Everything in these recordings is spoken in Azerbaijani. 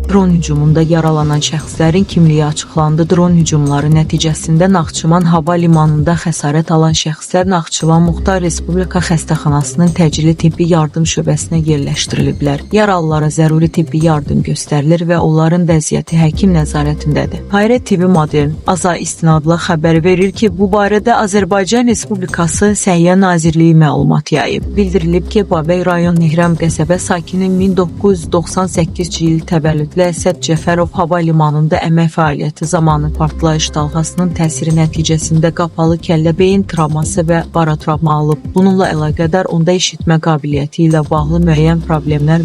Dron hücumunda yaralanan şəxslərin kimliyi açıqlandı. Dron hücumları nəticəsində Naxçıvan hava limanında xəsarət alan şəxslər Naxçıvan Muxtar Respublika Xəstəxanasının təcili tibbi yardım şöbəsinə yerləşdiriliblər. Yaralılara zəruri tibbi yardım göstərilir və onların vəziyyəti həkim nəzarətindədir. Hayret TV Modern AZA istinadla xəbər verir ki, bu barədə Azərbaycan Respublikası Səhiyyə Nazirliyi məlumat yayıb. Bildirilib ki, Babək rayon Nehram qəsəbə sakini 1998-ci il təvəllüdlü Əsəd Cəfərov hava limanında əmək fəaliyyəti zamanı partlayış dalğasının təsiri nəticəsində qapalı kəllə beyin travması və baratravma alıb. Bununla əlaqədar onda eşitmə qabiliyyəti ilə bağlı müəyyən problemlər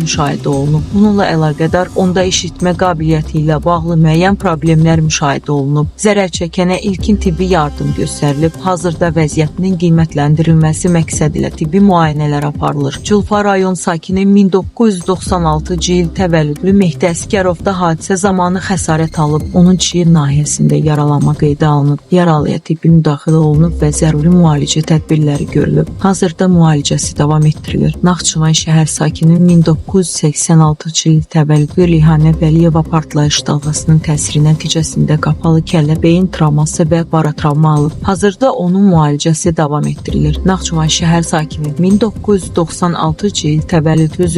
müşahidə olunub. Zərər çəkənə ilkin tibbi yardım göstərilib. Hazırda vəziyyətinin qiymətləndirilməsi məqsədilə tibbi müayinələr aparılır. Culfa rayon sakini 1996-cı il təvəllüdlü Mehdi Əsgərov da hadisə zamanı xəsarət alıb. Onun çiyin nahiyəsində yaralanma qeydə alınıb. Yaralıya tibbi müdaxilə olunub və zəruri müalicə tədbirləri görülüb. Hazırda müalicəsi davam etdirilir. Naxçıvan şəhər sakini 1986-cı il təvəllüdlü Rihanə Vəliyeva partlayış dalğasının təsiri nəticəsində qapalı kəllə beyin travması və baratravma alıb. Hazırda onun müalicəsi davam etdirilir. Naxçıvan şəhər sakini 1996-cı il təvəllüdlü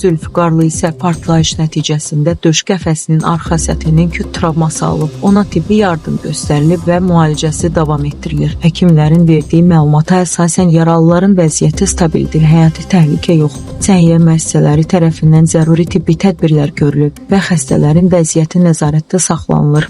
Zülfüqarlı isə partlayış nəticəsində döş qəfəsinin arxa səthinin küt travması alıb. Ona tibbi yardım göstərilib və müalicəsi davam etdirilir. Həkimlərin verdiyi məlumata əsasən yaralıların vəziyyəti stabildir, həyati təhlükə yoxdur. Səhiyyə müəssisələri tərəfindən zəruri tibbi tədbirlər görülüb və xəstələrin vəziyyəti nəzarətdə saxlanılır.